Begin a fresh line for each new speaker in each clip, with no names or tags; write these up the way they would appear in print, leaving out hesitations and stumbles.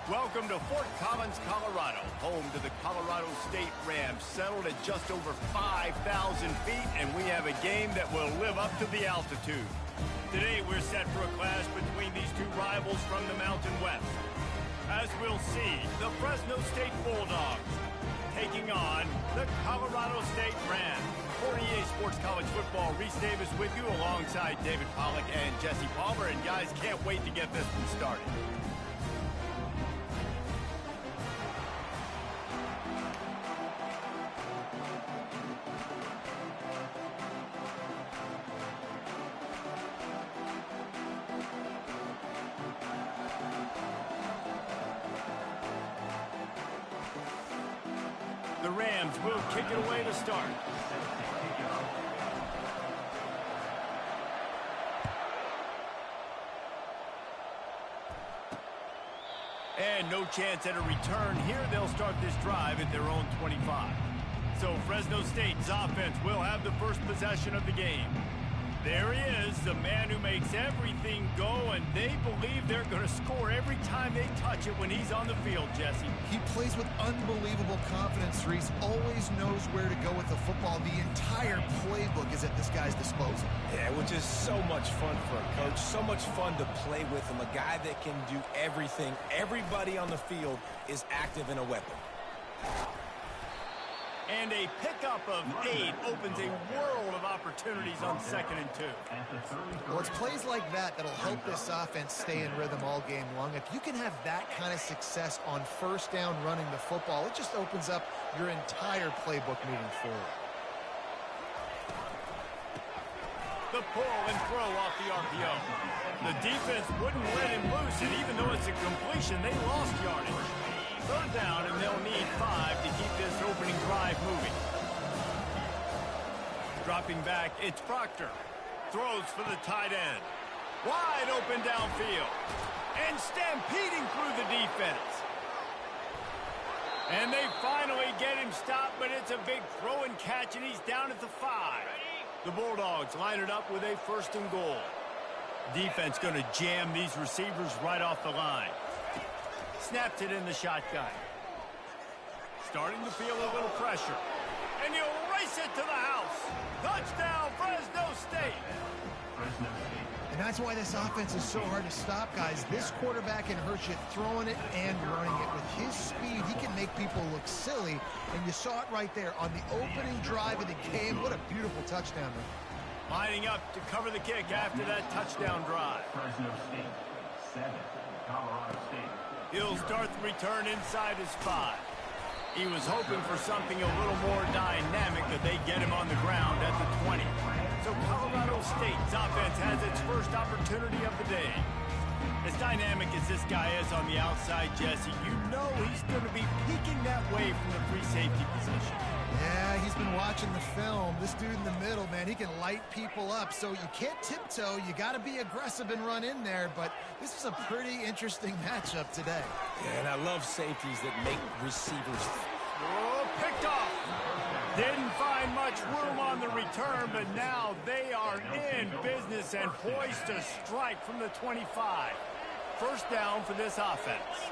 Welcome to Fort Collins, Colorado, home to the Colorado State Rams, settled at just over 5,000 feet, and we have a game that will live up to the altitude. Today, we're set for a clash between these two rivals from the Mountain West. As we'll see, the Fresno State Bulldogs taking on the Colorado State Rams. For EA Sports College Football, Reese Davis with you alongside David Pollack and Jesse Palmer, and guys, can't wait to get this one started. The Rams will kick it away to start. And no chance at a return here. They'll start this drive at their own 25. So Fresno State's offense will have the first possession of the game. There he is, the man who makes everything go, and they believe they're going to score every time they touch it when he's on the field, Jesse.
He plays with unbelievable confidence, Reese. Always knows where to go with the football. The entire playbook is at this guy's disposal.
Yeah, which is so much fun for a coach. So much fun to play with him. A guy that can do everything. Everybody on the field is active in a weapon.
And a pickup of 8 opens a world of opportunities on 2nd and 2.
Well, it's plays like that that'll help this offense stay in rhythm all game long. If you can have that kind of success on first down running the football, it just opens up your entire playbook moving forward.
The pull and throw off the RPO. The defense wouldn't let him loose, and even though it's a completion, they lost yardage. 3rd down, and they'll need 5 to keep this opening drive moving. Dropping back, it's Proctor. Throws for the tight end. Wide open downfield. And stampeding through the defense. And they finally get him stopped, but it's a big throw and catch, and he's down at the 5. The Bulldogs line it up with a 1st and goal. Defense going to jam these receivers right off the line. Snaps it in the shotgun. Starting to feel a little pressure. And you'll race it to the house. Touchdown, Fresno State.
And that's why this offense is so hard to stop, guys. This quarterback can hurt you throwing it and running it. With his speed, he can make people look silly. And you saw it right there on the opening drive of the game. What a beautiful touchdown.
Lining up to cover the kick after that touchdown drive.
Fresno State, 7, Colorado State.
He'll start the return inside his 5. He was hoping for something a little more dynamic, but they get him on the ground at the 20. So Colorado State's offense has its first opportunity of the day. As dynamic as this guy is on the outside, Jesse, you know he's going to be peeking that way from the free safety position.
Yeah, he's been watching the film. This dude in the middle, man, he can light people up. So you can't tiptoe. You got to be aggressive and run in there. But this is a pretty interesting matchup today.
Yeah, and I love safeties that make receivers.
Oh, picked off. Didn't find much room on the return, but now they are in business and poised to strike from the 25. 1st down for this offense.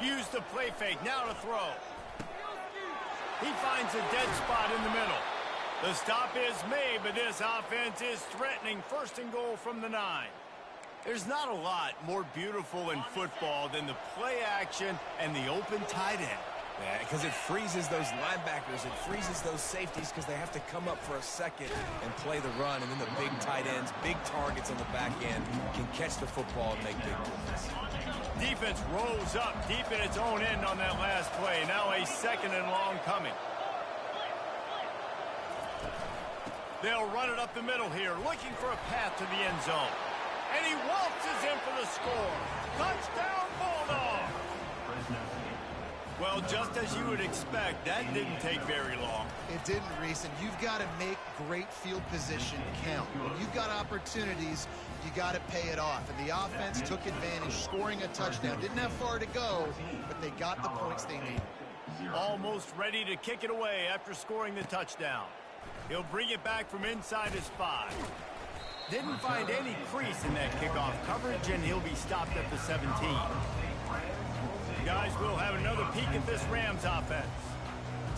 Use the play fake, now to throw. He finds a dead spot in the middle. The stop is made, but this offense is threatening 1st and goal from the 9. There's not a lot more beautiful in football than the play action and the open tight end.
Yeah, because it freezes those linebackers. It freezes those safeties because they have to come up for a second and play the run. And then the big tight ends, big targets on the back end can catch the football and make big plays.
Defense rolls up deep in its own end on that last play. Now a 2nd and long coming. They'll run it up the middle here, looking for a path to the end zone. And he waltzes in for the score. Touchdown, Bulldog! Well, just as you would expect, that didn't take very long.
It didn't, Reese, and you've got to make great field position count. When you've got opportunities, you got to pay it off. And the offense took advantage, scoring a touchdown. Didn't have far to go, but they got the points they needed.
Almost ready to kick it away after scoring the touchdown. He'll bring it back from inside his 5. Didn't find any crease in that kickoff coverage, and he'll be stopped at the 17. Guys, we'll have another peek at this Rams offense.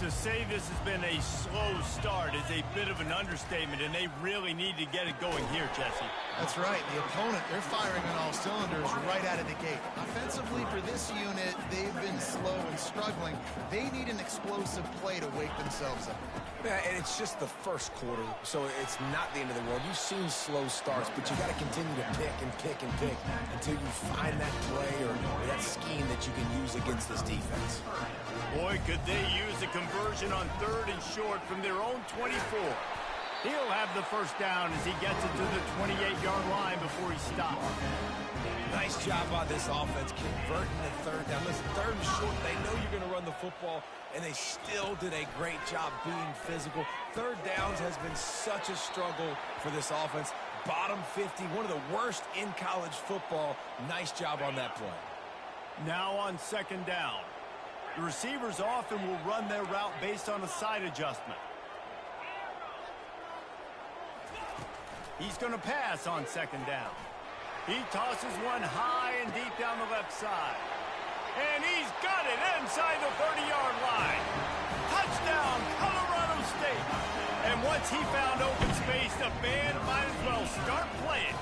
To say this has been a slow start is a bit of an understatement, and they really need to get it going here, Jesse.
That's right. The opponent, they're firing on all cylinders right out of the gate. Offensively, for this unit, they've been slow and struggling. They need an explosive play to wake themselves up.
Yeah, and it's just the first quarter, so it's not the end of the world. You've seen slow starts, but you got to continue to pick and pick and pick until you find that play or that scheme that you can use against this defense.
Boy, could they use a conversion on 3rd and short from their own 24. He'll have the first down as he gets it to the 28-yard line before he stops.
Nice job by this offense converting the 3rd down. Listen, 3rd and short, they know you're going to run the football, and they still did a great job being physical. 3rd downs has been such a struggle for this offense. Bottom 50, one of the worst in college football. Nice job on that play.
Now on 2nd down. The receivers often will run their route based on a side adjustment. He's going to pass on 2nd down. He tosses one high and deep down the left side. And he's got it inside the 30-yard line. Touchdown, Colorado State. And once he found open space, the band might as well start playing.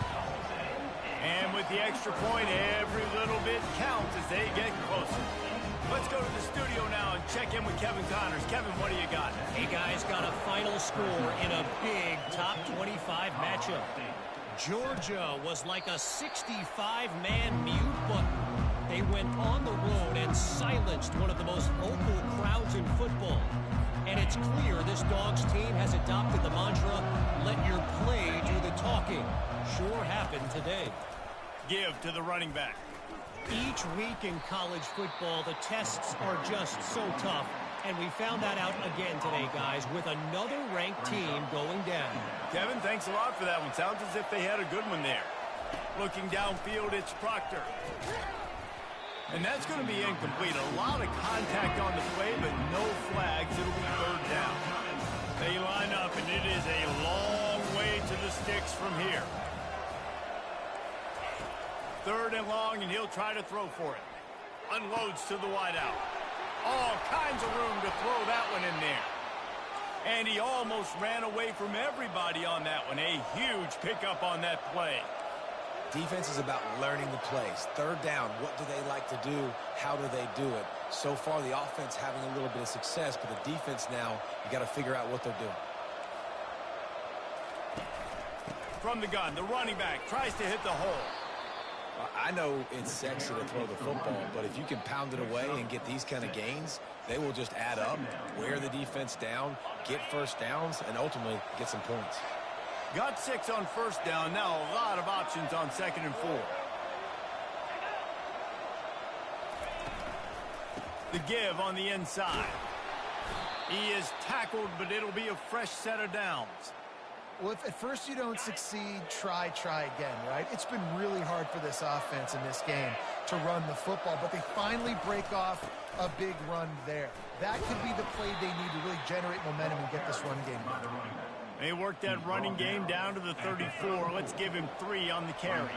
And with the extra point, every little bit counts as they get closer. Let's go to the studio now and check in with Kevin Connors. Kevin, what do you got?
Hey, guys, got a final score in a big top 25 matchup. Georgia was like a 65-man mute button. They went on the road and silenced one of the most vocal crowds in football. And it's clear this Dogs team has adopted the mantra, let your play do the talking. Sure happened today.
Give to the running back.
Each week in college football, the tests are just so tough, and we found that out again today, guys, with another ranked team going down.
Kevin, thanks a lot for that one. Sounds as if they had a good one there. Looking downfield, it's Proctor. And that's going to be incomplete. A lot of contact on the play, but no flags. It'll be 3rd down. They line up, and it is a long way to the sticks from here. 3rd and long, and he'll try to throw for it. Unloads to the wideout. All kinds of room to throw that one in there. And he almost ran away from everybody on that one. A huge pickup on that play.
Defense is about learning the plays. 3rd down, what do they like to do? How do they do it? So far, the offense having a little bit of success, but the defense now, you got to figure out what they're doing.
From the gun, the running back tries to hit the hole.
I know it's sexy to throw the football, but if you can pound it away and get these kind of gains, they will just add up, wear the defense down, get first downs, and ultimately get some points.
Got 6 on 1st down. Now a lot of options on 2nd and 4. The give on the inside. He is tackled, but it'll be a fresh set of downs.
Well, if at first you don't succeed, try again, right? It's been really hard for this offense in this game to run the football, but they finally break off a big run there. That could be the play they need to really generate momentum and get this run game going.
They work that running game down to the 34. Let's give him 3 on the carry.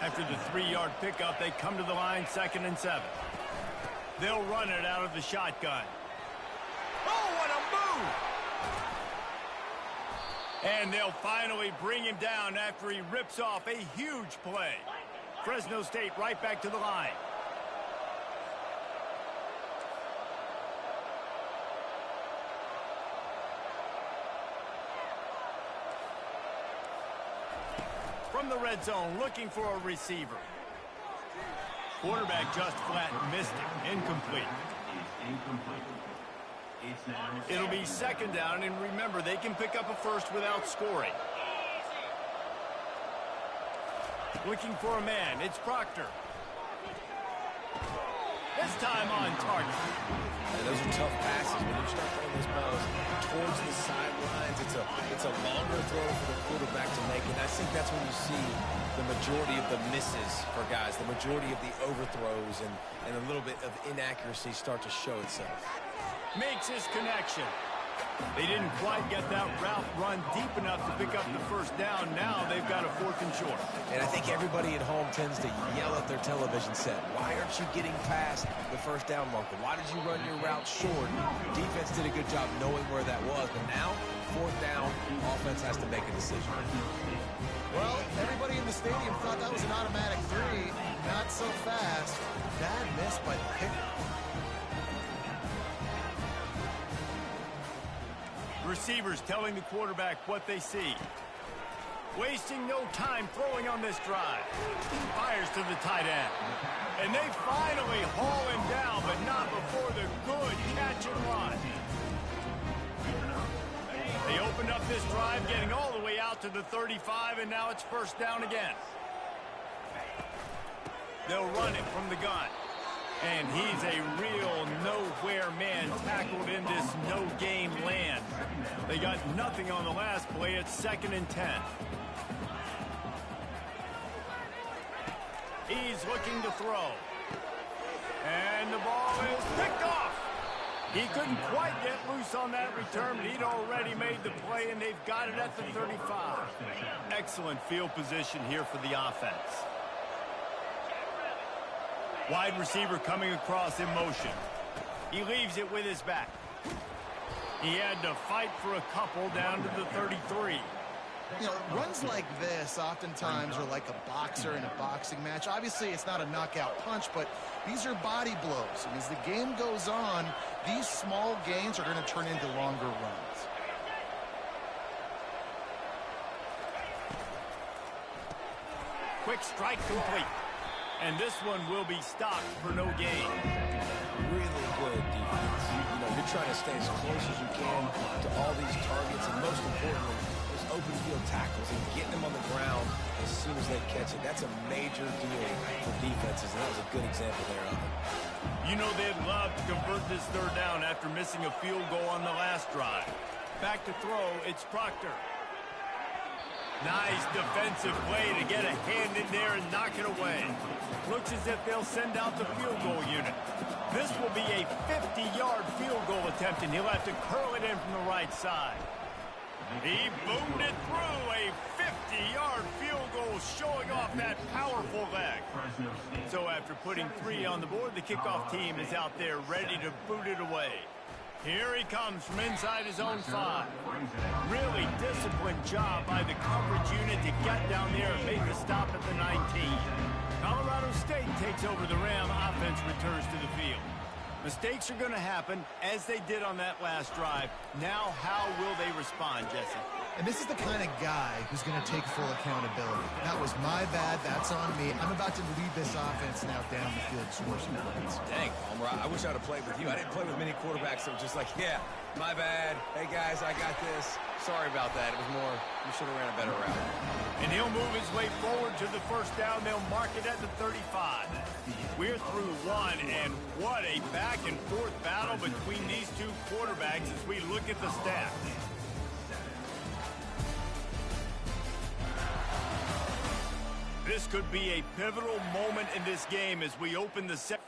After the 3-yard pickup, they come to the line 2nd and 7. They'll run it out of the shotgun. Oh, what a move! And they'll finally bring him down after he rips off a huge play. Fresno State right back to the line. From the red zone, looking for a receiver. Quarterback just flat missed it. Incomplete. It'll be 2nd down, and remember, they can pick up a first without scoring. Looking for a man. It's Proctor. This time on target.
And those are tough passes. When you start throwing those balls towards the sidelines, it's a longer throw for the quarterback to make. And I think that's when you see the majority of the misses for guys, the majority of the overthrows and a little bit of inaccuracy start to show itself.
Makes his connection. They didn't quite get that route run deep enough to pick up the first down. Now they've got a 4th and short.
And I think everybody at home tends to yell at their television set. Why aren't you getting past the first down marker? Why did you run your route short? Defense did a good job knowing where that was. But now, 4th down, offense has to make a decision.
Well, everybody in the stadium thought that was an automatic 3. Not so fast. Bad miss by the kicker.
Receivers telling the quarterback what they see. Wasting no time throwing on this drive. Fires to the tight end. And they finally haul him down, but not before the good catch and run. They opened up this drive, getting all the way out to the 35, and now it's first down again. They'll run it from the gun. And he's a real nowhere man tackled in this no-game land. They got nothing on the last play. It's 2nd and 10. He's looking to throw. And the ball is picked off. He couldn't quite get loose on that return, but he'd already made the play, and they've got it at the 35. Excellent field position here for the offense. Wide receiver coming across in motion. He leaves it with his back. He had to fight for a couple down to the 33.
You know, runs like this oftentimes are like a boxer in a boxing match. Obviously, it's not a knockout punch, but these are body blows. And as the game goes on, these small gains are going to turn into longer runs.
Quick strike complete. And this one will be stopped for no gain.
Really good defense. You know, you're trying to stay as close as you can to all these targets, and most importantly, those open field tackles and getting them on the ground as soon as they catch it. That's a major deal for defenses, and that was a good example there of it.
You know they'd love to convert this 3rd down after missing a field goal on the last drive. Back to throw, it's Proctor. Nice defensive play to get a hand in there and knock it away. Looks as if they'll send out the field goal unit. This will be a 50-yard field goal attempt, and he'll have to curl it in from the right side. He boomed it through. A 50-yard field goal showing off that powerful leg. So after putting 3 on the board, the kickoff team is out there ready to boot it away. Here he comes from inside his own 5. Really disciplined job by the coverage unit to get down there and make the stop at the 19. Colorado State takes over the Ram. Offense returns to the field. Mistakes are going to happen, as they did on that last drive. Now, how will they respond, Jesse?
And this is the kind of guy who's going to take full accountability. That was my bad. That's on me. I'm about to lead this offense now down the field to score some points.
Dang, Palmer, I wish I'd have played with you. I didn't play with many quarterbacks that were just like, yeah, my bad. Hey, guys, I got this. Sorry about that. It was more, you should have ran a better route.
And he'll move his way forward to the first down. They'll mark it at the 35. We're through 1, and what a back-and-forth battle between these two quarterbacks as we look at the stats. This could be a pivotal moment in this game as we open the second.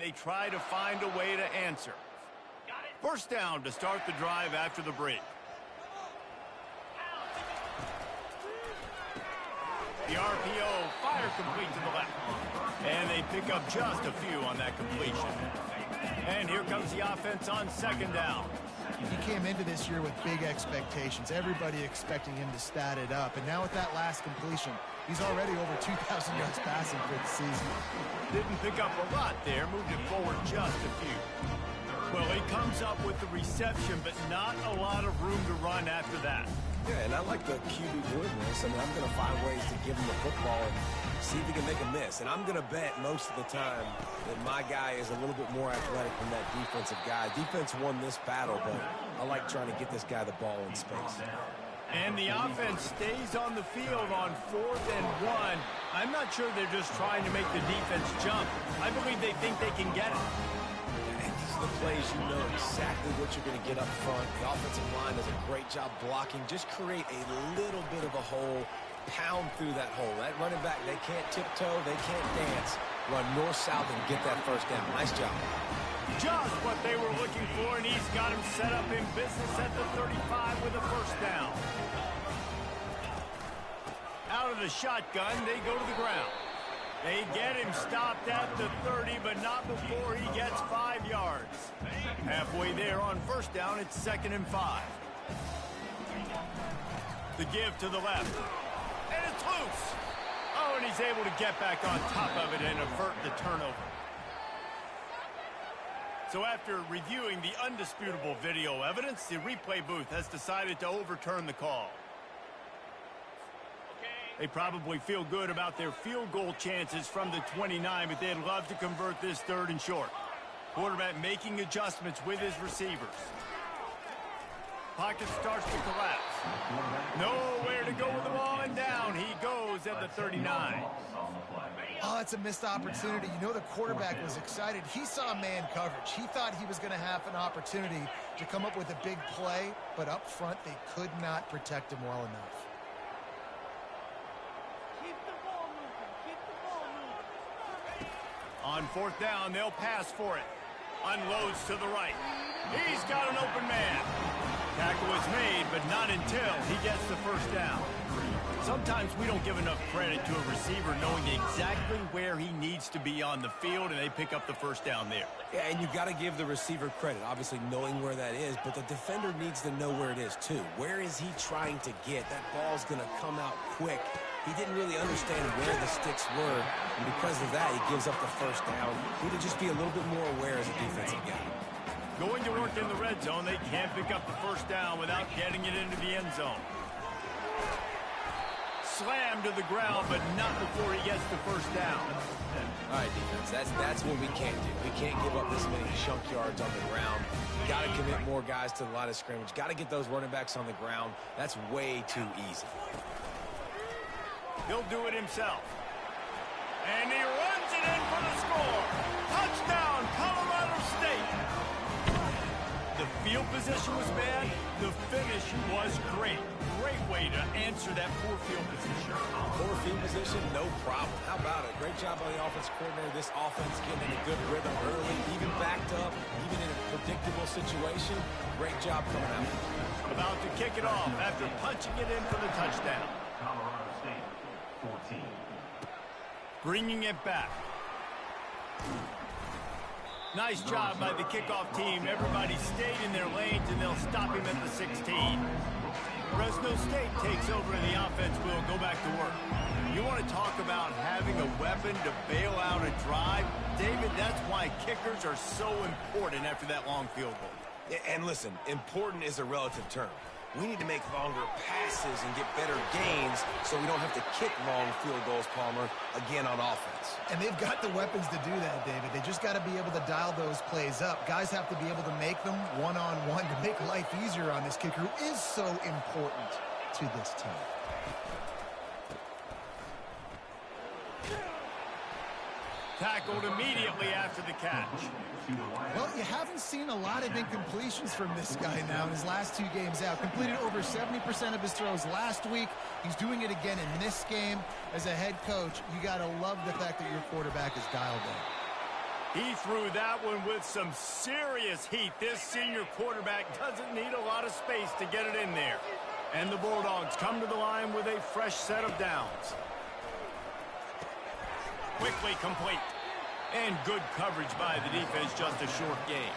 they try to find a way to answer. First down to start the drive after the break. The RPO, fire complete to the left. And they pick up just a few on that completion. And here comes the offense on second down.
He came into this year with big expectations. Everybody expecting him to stat it up. And now with that last completion, he's already over 2,000 yards passing for the season.
Didn't pick up a lot there, moved it forward just a few. Well, he comes up with the reception, but not a lot of room to run after that.
Yeah, and I like the QB doing this. I mean, I'm going to find ways to give him the football and see if he can make a miss. And I'm going to bet most of the time that my guy is a little bit more athletic than that defensive guy. Defense won this battle, but I like trying to get this guy the ball in space.
And the offense stays on the field on 4th and 1. I'm not sure they're just trying to make the defense jump. I believe they think they can get it.
The plays, you know exactly what you're going to get up front. The offensive line does a great job blocking. Just create a little bit of a hole, pound through that hole. That running back, they can't tiptoe, they can't dance. Run north-south and get that first down. Nice job.
Just what they were looking for, and he's got him set up in business at the 35 with a first down. Out of the shotgun, they go to the ground. They get him stopped at the 30, but not before he gets 5 yards. Halfway there on first down, it's 2nd and 5. The give to the left. And it's loose. Oh, and he's able to get back on top of it and avert the turnover. So after reviewing the undisputable video evidence, the replay booth has decided to overturn the call. They probably feel good about their field goal chances from the 29, but they'd love to convert this 3rd and short. Quarterback making adjustments with his receivers. Pocket starts to collapse. Nowhere to go with the ball, and down he goes at the 39.
Oh, it's a missed opportunity. You know the quarterback was excited. He saw man coverage. He thought he was going to have an opportunity to come up with a big play, but up front they could not protect him well enough.
On 4th down, they'll pass for it. Unloads to the right. He's got an open man. Tackle is made, but not until he gets the first down. Sometimes we don't give enough credit to a receiver knowing exactly where he needs to be on the field, and they pick up the first down there.
Yeah, and you got to give the receiver credit, obviously knowing where that is, but the defender needs to know where it is too. Where is he trying to get? That ball's going to come out quick. He didn't really understand where the sticks were, and because of that, he gives up the first down. He need to just be a little bit more aware as a defensive guy.
Going to work in the red zone, they can't pick up the first down without getting it into the end zone. Slam to the ground, but not before he gets the first down.
All right, defense, that's what we can't do. We can't give up this many chunk yards on the ground. Got to commit more guys to the line of scrimmage. Got to get those running backs on the ground. That's way too easy.
He'll do it himself. And he runs it in for the score. Touchdown, Colorado State. The field position was bad. The finish was great. Great way to answer that poor field position.
Poor field position, no problem. How about it? Great job by the offense coordinator. This offense getting in a good rhythm early, even backed up, even in a predictable situation. Great job coming out.
About to kick it off after punching it in for the touchdown.
Colorado State, 14.
Bringing it back. Nice job by the kickoff team. Everybody stayed in their lanes, and they'll stop him at the 16. Fresno State takes over, and the offense will go back to work. You want to talk about having a weapon to bail out a drive? David, that's why kickers are so important after that long field goal.
And listen, important is a relative term. We need to make longer passes and get better gains so we don't have to kick long field goals, Palmer, again on offense.
And they've got the weapons to do that, David. They just got to be able to dial those plays up. Guys have to be able to make them one-on-one to make life easier on this kicker who is so important to this team.
Tackled immediately after the catch.
Well, you haven't seen a lot of incompletions from this guy now in his last 2 games out. Completed over 70% of his throws last week. He's doing it again in this game. As a head coach, you got to love the fact that your quarterback is dialed in.
He threw that one with some serious heat. This senior quarterback doesn't need a lot of space to get it in there. And the Bulldogs come to the line with a fresh set of downs. Quickly complete. And good coverage by the defense, just a short game.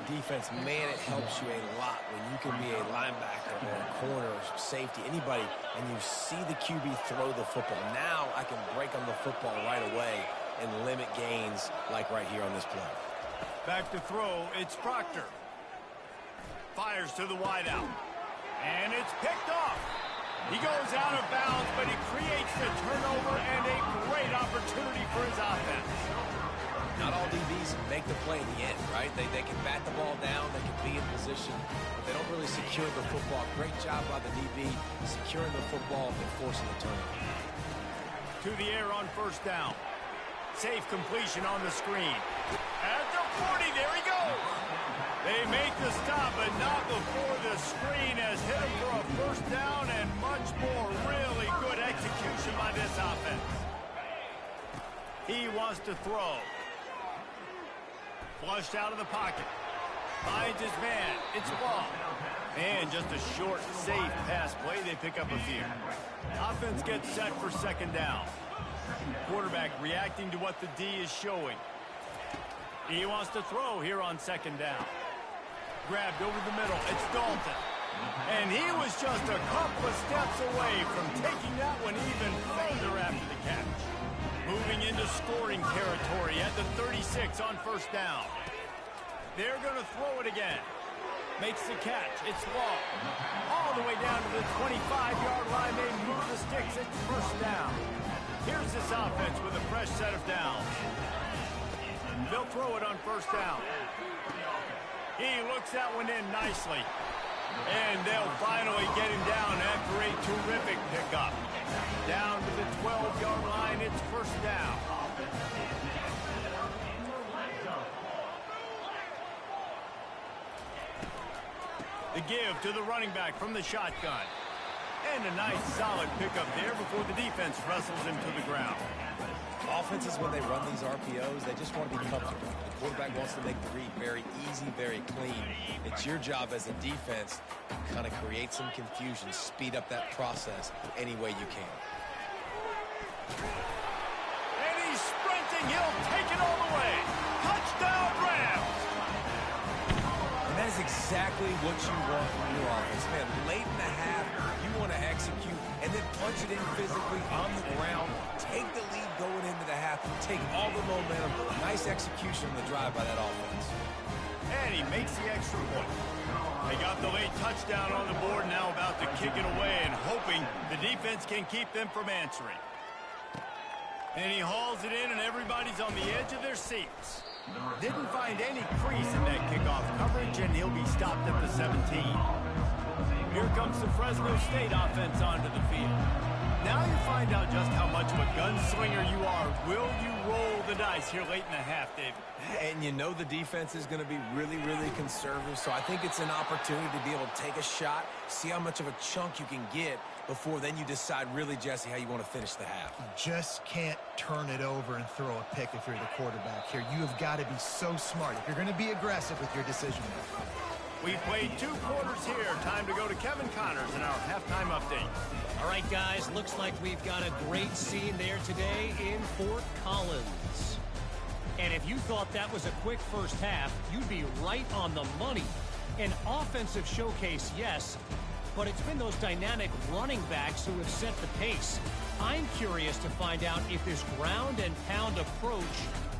Defense, man, it helps you a lot when you can be a linebacker or a corner or safety, anybody, and you see the QB throw the football. Now I can break on the football right away and limit gains like right here on this play.
Back to throw, it's Proctor. Fires to the wideout. And it's picked off. He goes out of bounds, but he creates the turnover and a great opportunity for his offense.
Not all DBs make the play in the end, right? They can bat the ball down, they can be in position, but they don't really secure the football. Great job by the DB securing the football and forcing the turnover.
To the air on first down. Safe completion on the screen. At the 40, there he goes. They make the stop, but not before the screen has hit him for a first down and much more. Really good execution by this offense. He wants to throw. Flushed out of the pocket. Finds his man. It's ball. And just a short, safe pass play. They pick up a few. Offense gets set for second down. Quarterback reacting to what the D is showing. He wants to throw here on second down. Grabbed over the middle. It's Dalton. And he was just a couple of steps away from taking that one even further after the catch. Moving into scoring territory at the 36 on first down. They're going to throw it again. Makes the catch. It's long. All the way down to the 25-yard line. They move the sticks. It's first down. Here's this offense with a fresh set of downs. They'll throw it on first down. He looks that one in nicely. And they'll finally get him down after a terrific pickup. Down to the 12-yard line, it's first down. The give to the running back from the shotgun. And a nice solid pickup there before the defense wrestles him to the ground.
Offenses, when they run these RPOs, they just want to be comfortable. The quarterback wants to make the read very easy, very clean. It's your job as a defense to kind of create some confusion, speed up that process any way you can.
And he's sprinting. He'll take it all the way. Touchdown, Rams!
And that is exactly what you want from your offense. Man, late in the half, you want to execute and then punch it in physically on the ground. Take the lead going into the half. Take all the momentum. Nice execution on the drive by that offense.
And he makes the extra point. They got the late touchdown on the board, now about to kick it away and hoping the defense can keep them from answering. And he hauls it in, and everybody's on the edge of their seats. Didn't find any crease in that kickoff coverage, and he'll be stopped at the 17. Here comes the Fresno State offense onto the field. Now you find out just how much of a gunslinger you are. Will you roll the dice here late in the half, David?
And you know the defense is going to be really, really conservative, so I think it's an opportunity to be able to take a shot, see how much of a chunk you can get before then you decide really, Jesse, how you want to finish the half.
You just can't turn it over and throw a pick if you're the quarterback here. You have got to be so smart if you're going to be aggressive with your decision making.
We played 2 quarters here. Time to go to Kevin Connors in our halftime update.
All right, guys, looks like we've got a great scene there today in Fort Collins. And if you thought that was a quick first half, you'd be right on the money. An offensive showcase, yes, but it's been those dynamic running backs who have set the pace. I'm curious to find out if this ground and pound approach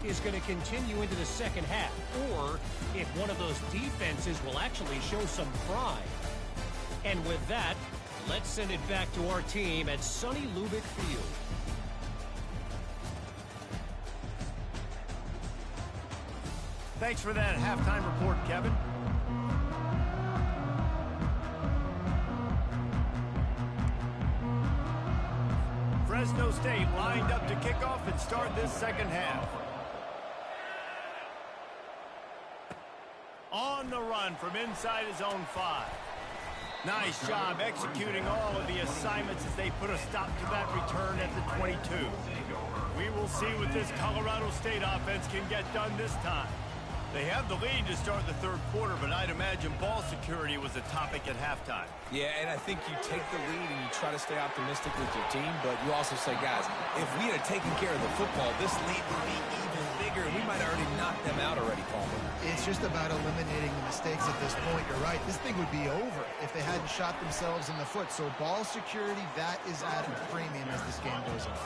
is going to continue into the second half, or if one of those defenses will actually show some pride. And with that, let's send it back to our team at sunny Lubick Field.
Thanks for that halftime report, Kevin. Fresno State lined up to kick off and start this second half. On the run from inside his own 5. Nice job executing all of the assignments as they put a stop to that return at the 22. We will see what this Colorado State offense can get done this time. They have the lead to start the third quarter, but I'd imagine ball security was a topic at halftime.
Yeah, and I think you take the lead and you try to stay optimistic with your team, but you also say, guys, if we had taken care of the football, this lead would be even bigger. We might have already knocked them out already, Palmer.
It's just about eliminating the mistakes at this point. You're right. This thing would be over if they hadn't shot themselves in the foot. So ball security, that is at a premium as this game goes on.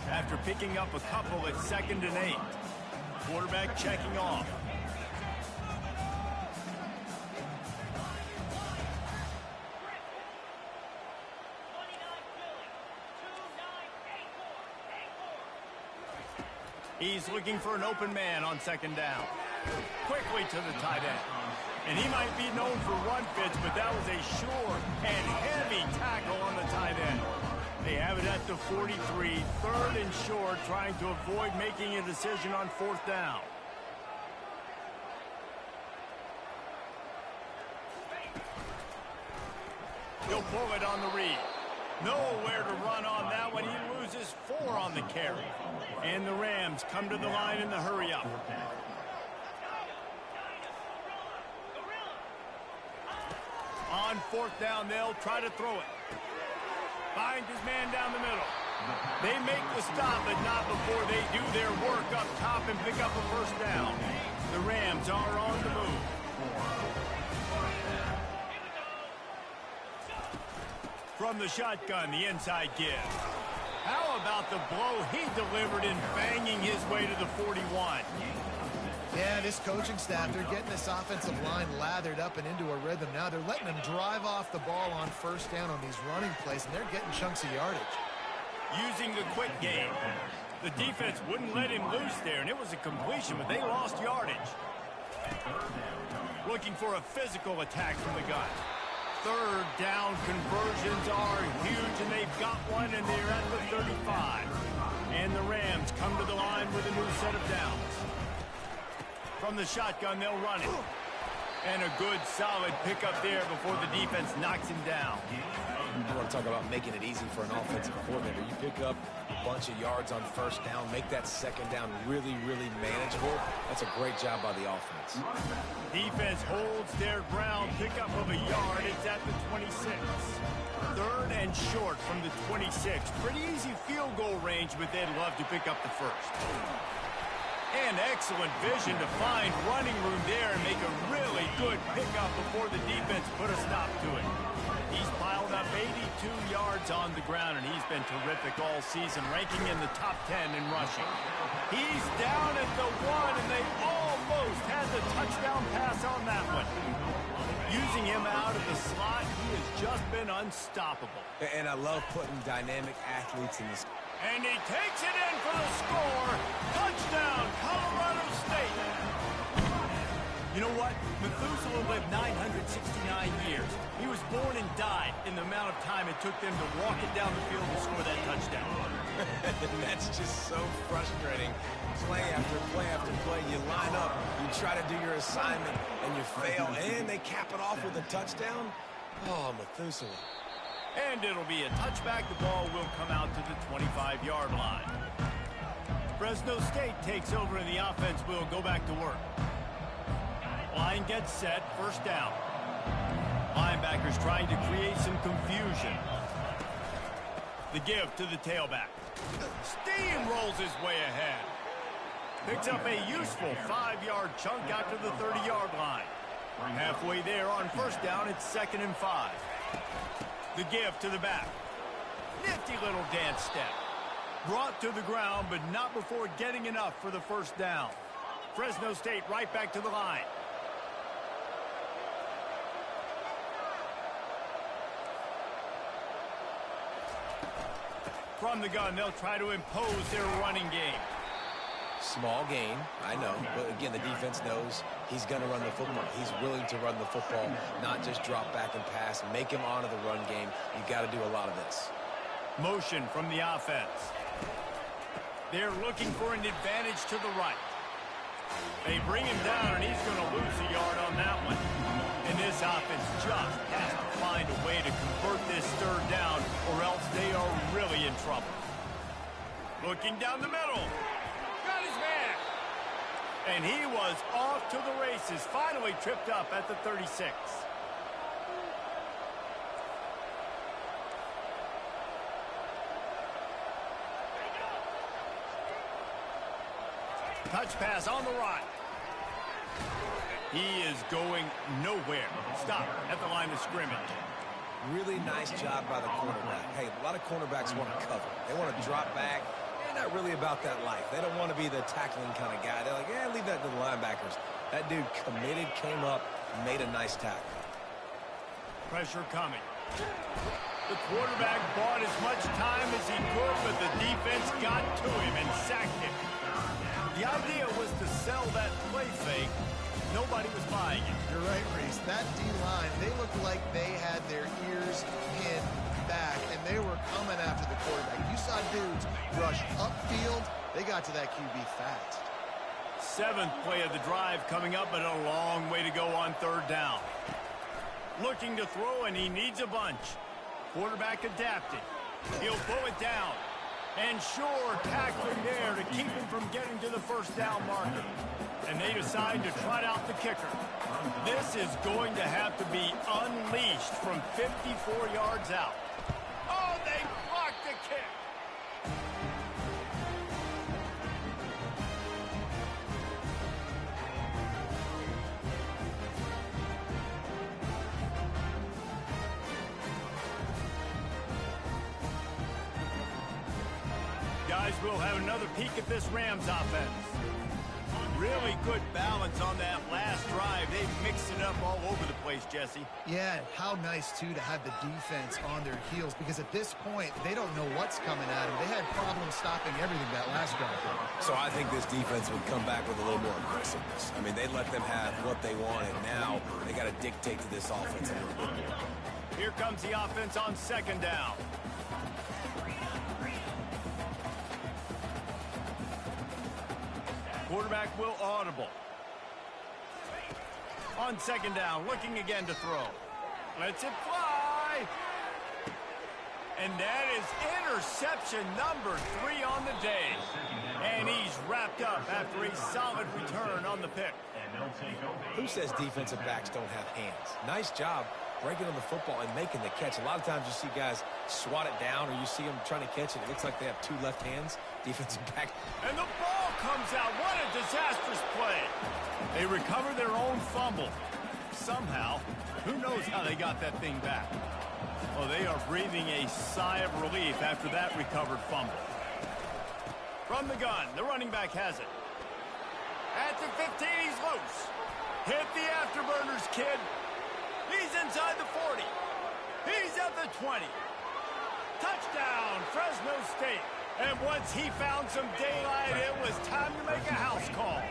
After picking up a couple at 2nd and 8, quarterback checking off. He's looking for an open man on 2nd down. Quickly to the tight end. And he might be known for run fits, but that was a sure and heavy tackle on the tight end. They have it at the 43, 3rd and short, trying to avoid making a decision on 4th down. He'll pull it on the read. Nowhere to run on that one. He loses 4 on the carry. And the Rams come to the line in the hurry-up. On 4th down, they'll try to throw it. Finds his man down the middle. They make the stop, but not before they do their work up top and pick up a 1st down. The Rams are on the move. From the shotgun, the inside give. How about the blow he delivered in banging his way to the 41?
Yeah, this coaching staff, they're getting this offensive line lathered up and into a rhythm. Now they're letting them drive off the ball on 1st down on these running plays, and they're getting chunks of yardage.
Using the quick game. The defense wouldn't let him loose there, and it was a completion, but they lost yardage. Looking for a physical attack from the gun. 3rd down conversions are huge, and they've got one, and they're at the 35. And the Rams come to the line with a new set of downs. From the shotgun, they'll run it. And a good, solid pickup there before the defense knocks him down.
You want to talk about making it easy for an offensive coordinator. You pick up a bunch of yards on 1st down, make that 2nd down really, really manageable. That's a great job by the offense.
Defense holds their ground, pickup of a yard. It's at the 26. 3rd and short from the 26. Pretty easy field goal range, but they'd love to pick up the 1st. And excellent vision to find running room there and make a really good pickup before the defense put a stop to it. He's piled up 82 yards on the ground, and he's been terrific all season, ranking in the top 10 in rushing. He's down at the 1, and they almost had the touchdown pass on that one. Using him out of the slot, he has just been unstoppable.
And I love putting dynamic athletes in this.
And he takes it in for the score. Touchdown, Colorado State. You know what? Methuselah lived 969 years. He was born and died in the amount of time it took them to walk it down the field and score that touchdown.
That's just so frustrating. Play after play after play. You line up, you try to do your assignment, and you fail, and they cap it off with a touchdown. Oh, Methuselah.
And it'll be a touchback. The ball will come out to the 25-yard line. Fresno State takes over, and the offense will go back to work. Line gets set, 1st down. Linebackers trying to create some confusion. The give to the tailback. Steamrolls his way ahead. Picks up a useful 5-yard chunk out to the 30-yard line. Halfway there on 1st down, it's 2nd and 5. The give to the back. Nifty little dance step. Brought to the ground, but not before getting enough for the 1st down. Fresno State right back to the line. From the gun, they'll try to impose their running game.
Small gain, I know, but again, the defense knows he's going to run the football. He's willing to run the football, not just drop back and pass. Make him honor the run game. You've got to do a lot of this.
Motion from the offense. They're looking for an advantage to the right. They bring him down, and he's going to lose a yard on that one. And this offense just has to find a way to convert this 3rd down, or else they are really in trouble. Looking down the middle. Got his man. And he was off to the races. Finally tripped up at the 36. Touch pass on the run. He is going nowhere. Stop at the line of scrimmage.
Really nice job by the cornerback. Hey, a lot of cornerbacks want to cover. They want to drop back. They're not really about that life. They don't want to be the tackling kind of guy. They're like, yeah, leave that to the linebackers. That dude committed, came up, made a nice tackle.
Pressure coming. The quarterback bought as much time as he could, but the defense got to him and sacked him. The idea was to sell that play fake. Nobody was buying it.
You're right, Reese. That D-line, they looked like they had their ears pinned back, and they were coming after the quarterback. You saw dudes rush upfield. They got to that QB fast.
7th play of the drive coming up, but a long way to go on 3rd down. Looking to throw, and he needs a bunch. Quarterback adapted. He'll pull it down. And sure, tackling there to keep him from getting to the 1st down marker. And they decide to trot out the kicker. This is going to have to be unleashed from 54 yards out. Oh, they blocked the kick. Guys, we'll have another peek at this Rams offense. Really good balance on that last drive. They mixed it up all over the place, Jesse.
Yeah, and how nice, too, to have the defense on their heels, because at this point, they don't know what's coming at them. They had problems stopping everything that last drive.
So I think this defense would come back with a little more aggressiveness. I mean, they let them have what they wanted. Now they got to dictate to this offense a little bit more.
Here comes the offense on 2nd down. Quarterback will audible. On 2nd down, looking again to throw. Lets it fly. And that is interception number 3 on the day. And he's wrapped up after a solid return on the pick.
Who says defensive backs don't have hands? Nice job breaking on the football and making the catch. A lot of times you see guys swat it down, or you see them trying to catch it. It looks like they have 2 left hands. Defensive back.
And the ball comes out. What a disastrous play. They recover their own fumble. Somehow, who knows how they got that thing back. Oh, they are breathing a sigh of relief after that recovered fumble. From the gun, the running back has it. At the 15, he's loose. Hit the afterburners, kid. He's inside the 40. He's at the 20. Touchdown, Fresno State. And once he found some daylight, it was time to make a house call.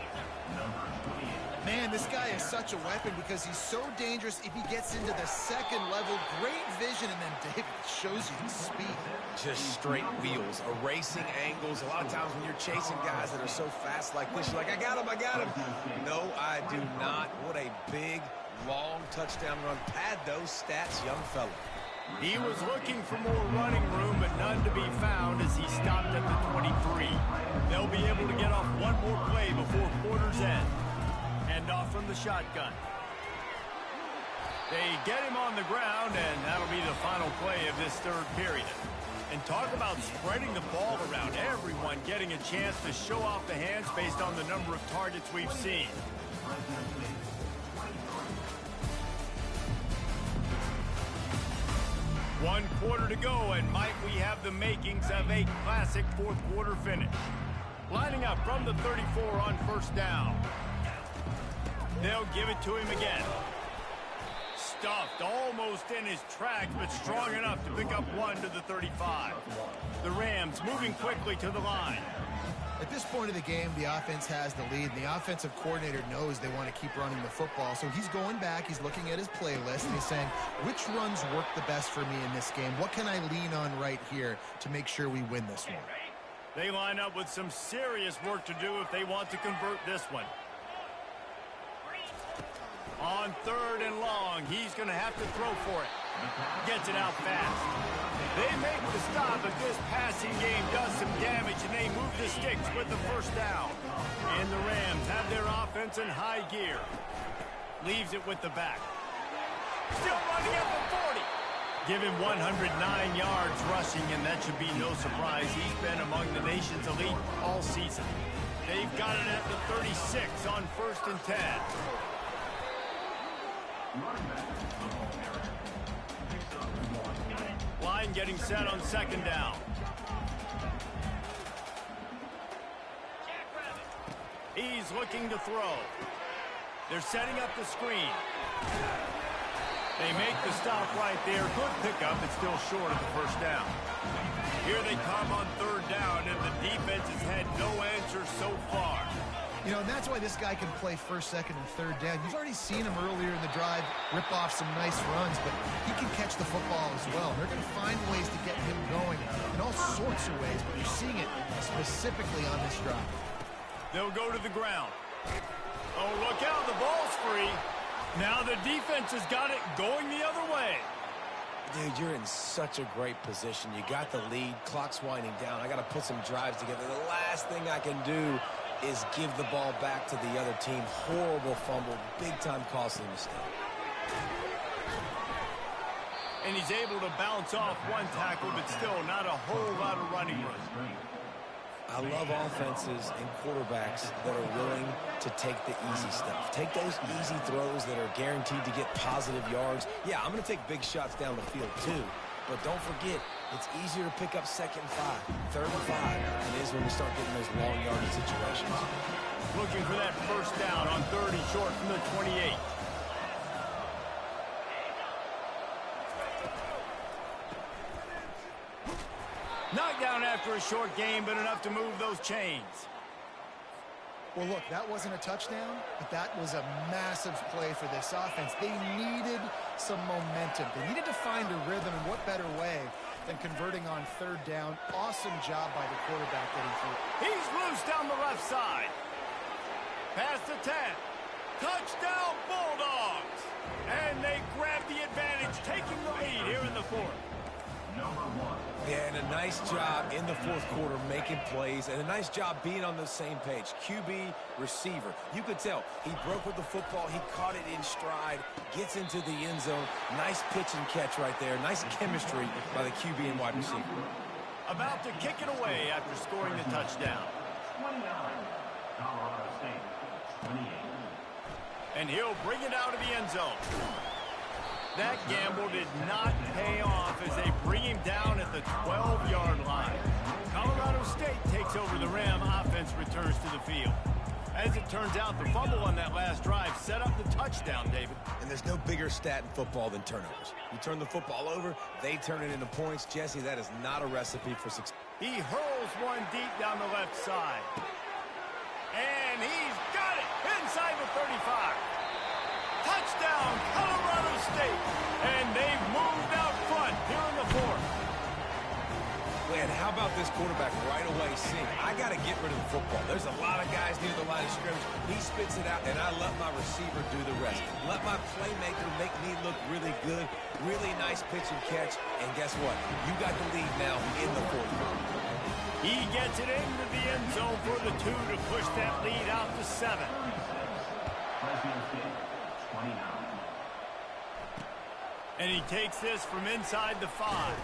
Man, this guy is such a weapon because he's so dangerous if he gets into the 2nd level. Great vision, and then David shows you the speed.
Just straight wheels, erasing angles. A lot of times when you're chasing guys that are so fast like this, you're like, I got him, I got him. No, I do not. What a big, long touchdown run. Pad those stats, young fella.
He was looking for more running room, but none to be found as he stopped at the 23. They'll be able to get off one more play before quarter's end. And off from the shotgun. They get him on the ground, and that'll be the final play of this 3rd period. And talk about spreading the ball around. Everyone getting a chance to show off the hands based on the number of targets we've seen. One quarter to go, and might we have the makings of a classic 4th quarter finish. Lining up from the 34 on 1st down. They'll give it to him again. Stuffed almost in his tracks, but strong enough to pick up 1 to the 35. The Rams moving quickly to the line.
At this point of the game, the offense has the lead. The offensive coordinator knows they want to keep running the football. So he's going back, he's looking at his playlist, and he's saying, which runs work the best for me in this game? What can I lean on right here to make sure we win this one?
They line up with some serious work to do if they want to convert this one. On 3rd and long, he's going to have to throw for it. Gets it out fast. They make the stop, but this passing game does some damage, and they move the sticks with the first down. And the Rams have their offense in high gear. Leaves it with the back. Still running at the 40. Give him 109 yards rushing, and that should be no surprise. He's been among the nation's elite all season. They've got it at the 36 on 1st and 10. Line getting set on 2nd down. He's looking to throw. They're setting up the screen. They make the stop right there. Good pickup, but still short of the first down. Here they come on 3rd down, and the defense has had no answer so far.
You know, and that's why this guy can play 1st, 2nd, and 3rd down. You've already seen him earlier in the drive rip off some nice runs, but he can catch the football as well. They're going to find ways to get him going in all sorts of ways, but you're seeing it specifically on this drive.
They'll go to the ground. Oh, look out, the ball's free. Now the defense has got it going the other way.
Dude, you're in such a great position. You got the lead, clock's winding down. I got to put some drives together. The last thing I can do is give the ball back to the other team. Horrible fumble, big-time costly mistake.
And he's able to bounce off one tackle, but still not a whole lot of running room.
I love offenses and quarterbacks that are willing to take the easy stuff. Take those easy throws that are guaranteed to get positive yards. Yeah, I'm going to take big shots down the field too. But don't forget, it's easier to pick up 2nd and 5, 3rd and 5 than it is when we start getting those long yardage situations.
Looking for that first down on 3rd and short from the 28. Knocked down after a short game, but enough to move those chains.
Well, look, that wasn't a touchdown, but that was a massive play for this offense. They needed some momentum. They needed to find a rhythm, and what better way than converting on 3rd down. Awesome job by the quarterback getting through.
He's loose down the left side. Past the 10. Touchdown, Bulldogs! And they grab the advantage, taking the lead here in the 4th.
Yeah, and a nice job in the 4th quarter making plays, and a nice job being on the same page. QB, receiver. You could tell he broke with the football. He caught it in stride, gets into the end zone. Nice pitch and catch right there. Nice chemistry by the QB and wide receiver.
About to kick it away after scoring the touchdown.
29, Colorado State, 28.
And he'll bring it out of the end zone. That gamble did not pay off as they bring him down at the 12-yard line. Colorado State takes over the Ram. Offense returns to the field. As it turns out, the fumble on that last drive set up the touchdown, David.
And there's no bigger stat in football than turnovers. You turn the football over, they turn it into points. Jesse, that is not a recipe for success.
He hurls one deep down the left side. And he's got it inside the 35. Touchdown, Colorado State. And they've moved out front here in the 4th.
Man, how about this quarterback right away seeing, I got to get rid of the football. There's a lot of guys near the line of scrimmage. He spits it out, and I let my receiver do the rest. Let my playmaker make me look really good. Really nice pitch and catch. And guess what? You got the lead now in the 4th quarter.
He gets it into the end zone for the 2 to push that lead out to 7. And he takes this from inside the 5.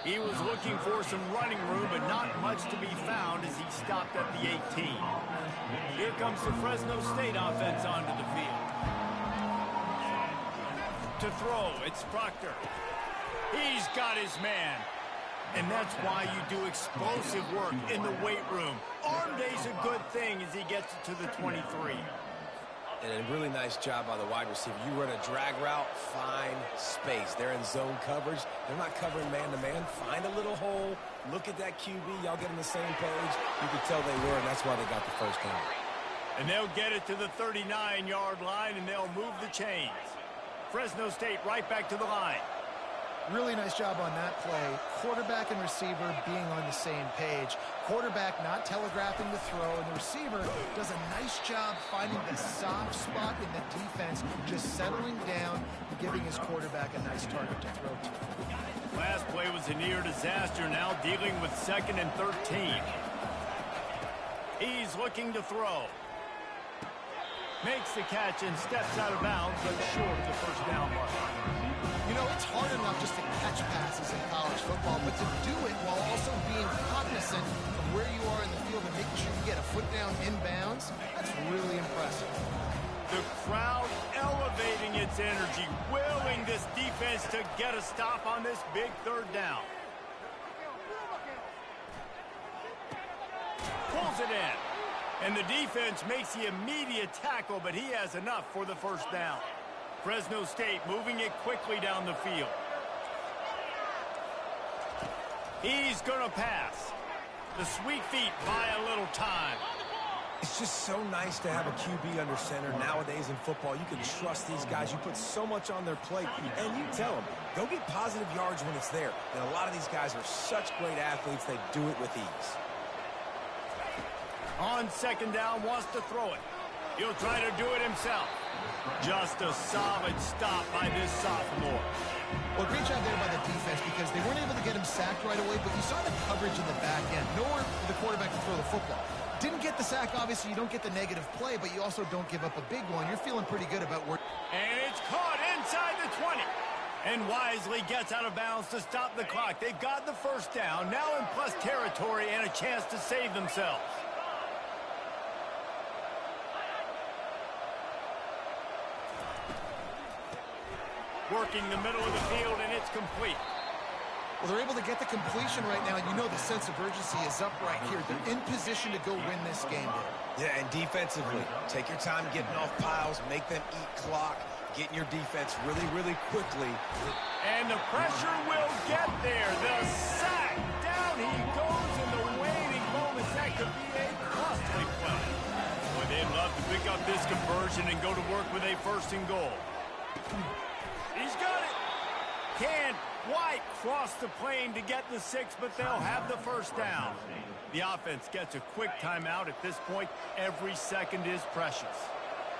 He was looking for some running room, but not much to be found as he stopped at the 18. Here comes the Fresno State offense onto the field. To throw, it's Proctor. He's got his man. And that's why you do explosive work in the weight room. Arm day's a good thing as he gets it to the 23.
And a really nice job by the wide receiver. You run a drag route, find space. They're in zone coverage. They're not covering man-to-man. Find a little hole. Look at that QB. Y'all get on the same page. You could tell they were, and that's why they got the first down.
And they'll get it to the 39-yard line, and they'll move the chains. Fresno State right back to the line.
Really nice job on that play. Quarterback and receiver being on the same page. Quarterback not telegraphing the throw, and the receiver does a nice job finding the soft spot in the defense, just settling down and giving his quarterback a nice target to throw to.
Last play was a near disaster, now dealing with 2nd and 13. He's looking to throw. Makes the catch and steps out of bounds, but short of the first down mark.
You know, it's hard enough just to catch passes in college football, but to do it while also being cognizant of where you are in the field and making sure you get a foot down inbounds, that's really impressive.
The crowd elevating its energy, willing this defense to get a stop on this big 3rd down. Pulls it in. And the defense makes the immediate tackle, but he has enough for the first down. Fresno State moving it quickly down the field. He's going to pass. The sweet feet buy a little time.
It's just so nice to have a QB under center. Nowadays in football, you can trust these guys. You put so much on their plate, and you tell them, go get positive yards when it's there. And a lot of these guys are such great athletes, they do it with ease.
On 2nd down, wants to throw it. He'll try to do it himself. Just a solid stop by this sophomore.
Well, great job there by the defense because they weren't able to get him sacked right away, but you saw the coverage in the back end. Nowhere for the quarterback to throw the football. Didn't get the sack, obviously. You don't get the negative play, but you also don't give up a big one. You're feeling pretty good about where...
And it's caught inside the 20. And wisely gets out of bounds to stop the clock. They've got the first down, now in plus territory and a chance to save themselves. Working the middle of the field, and it's complete.
Well, they're able to get the completion right now, and you know the sense of urgency is up right here. They're in position to go win this game.
Yeah, and defensively, take your time getting off piles, make them eat clock, getting your defense really, really quickly.
And the pressure will get there. The sack. Down he goes in the waning moments. That could be a costly play. Boy, they'd love to pick up this conversion and go to work with a 1st and goal. He's got it. Can't quite cross the plane to get the 6, but they'll have the first down. The offense gets a quick timeout at this point. Every second is precious.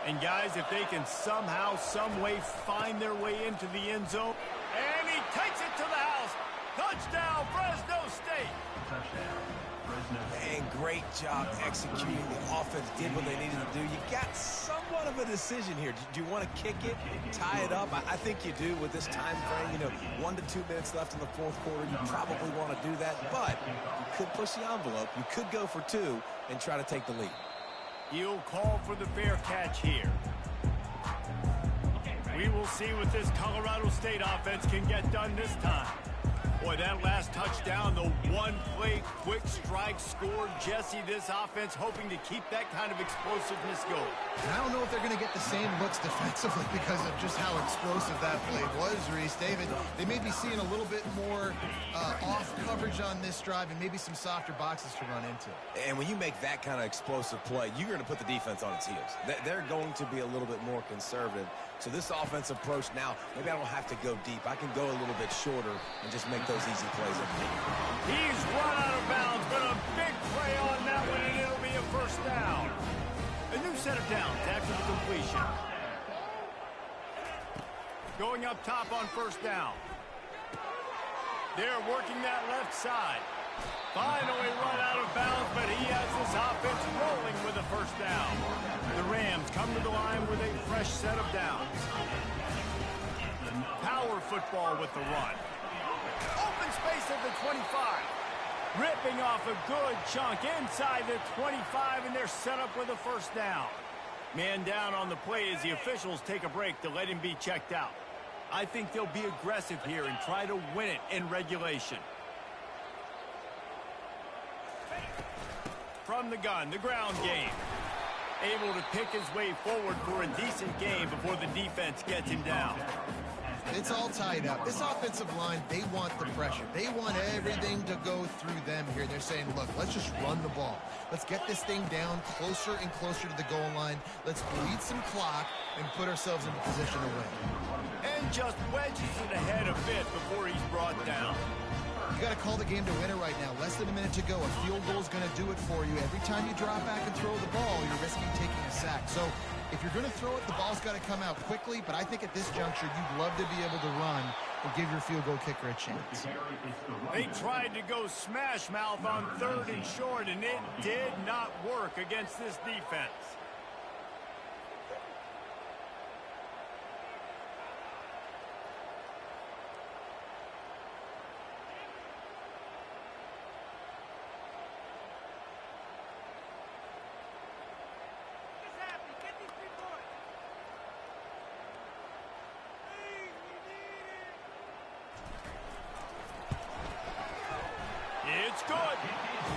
And guys, if they can somehow, some way find their way into the end zone, and he takes it to the house. Touchdown, Fresno State.
And great job executing. The offense did what they needed to do. You got somewhat of a decision here. Do you want to kick it, tie it up? I think you do with this time frame. You know, 1 to 2 minutes left in the 4th quarter. You probably want to do that, but you could push the envelope. You could go for 2 and try to take the lead.
He'll call for the fair catch here. We will see what this Colorado State offense can get done this time. Boy, that last touchdown, the one-play quick strike scored. Jesse, this offense hoping to keep that kind of explosiveness going.
And I don't know if they're going to get the same looks defensively because of just how explosive that play was, Reese. David, they may be seeing a little bit more off coverage on this drive and maybe some softer boxes to run into.
And when you make that kind of explosive play, you're going to put the defense on its heels. They're going to be a little bit more conservative. So this offensive approach now, maybe I don't have to go deep. I can go a little bit shorter and just make those easy plays up deep.
He's run out of bounds, but a big play on that one, and it'll be a first down. A new set of downs after the completion. Going up top on first down. They're working that left side. Finally run out of bounds, but he has this offense rolling with a first down. The Rams come to the line with a fresh set of downs. Power football with the run. Open space at the 25. Ripping off a good chunk inside the 25, and they're set up with a first down. Man down on the play as the officials take a break to let him be checked out. I think they'll be aggressive here and try to win it in regulation. From the gun, the ground game. Able to pick his way forward for a decent game before the defense gets him down.
It's all tied up. This offensive line, they want the pressure. They want everything to go through them here. They're saying, look, let's just run the ball. Let's get this thing down closer and closer to the goal line. Let's bleed some clock and put ourselves in a position to win.
And just wedges it ahead a bit before he's brought down.
You got to call the game to win it right now. Less than a minute to go. A field goal is going to do it for you. Every time you drop back and throw the ball, you're risking taking a sack. So if you're going to throw it, the ball's got to come out quickly. But I think at this juncture, you'd love to be able to run and give your field goal kicker a chance.
They tried to go smash mouth on 3rd and short, and it did not work against this defense. It's good.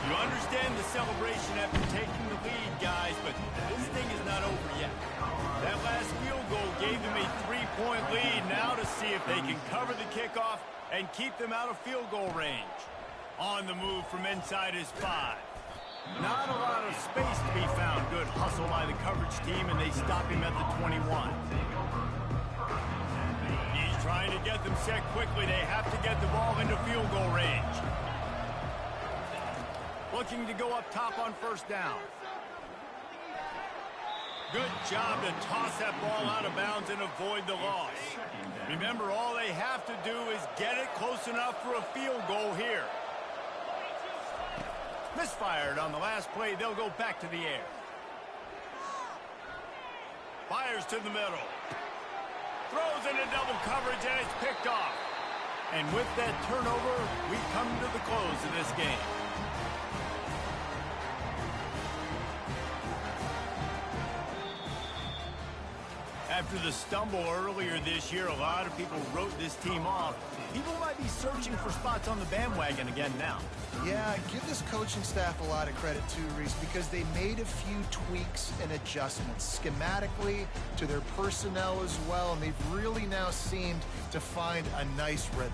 You understand the celebration after taking the lead, guys, but this thing is not over yet. That last field goal gave them a 3-point lead. Now to see if they can cover the kickoff and keep them out of field goal range. On the move from inside his 5. Not a lot of space to be found. Good hustle by the coverage team, and they stop him at the 21. He's trying to get them set quickly. They have to get the ball into field goal range. Looking to go up top on 1st down. Good job to toss that ball out of bounds and avoid the loss. Remember, all they have to do is get it close enough for a field goal here. Misfired on the last play. They'll go back to the air. Fires to the middle. Throws into double coverage, and it's picked off. And with that turnover, we come to the close of this game. After the stumble earlier this year, a lot of people wrote this team off. People might be searching for spots on the bandwagon again now.
Yeah, give this coaching staff a lot of credit too, Reese, because they made a few tweaks and adjustments schematically to their personnel as well, and they've really now seemed to find a nice rhythm.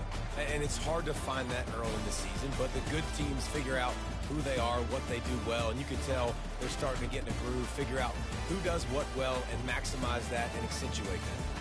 And it's hard to find that early in the season, but the good teams figure out who they are, what they do well, and you can tell they're starting to get in a groove, figure out who does what well, and maximize that and accentuate that.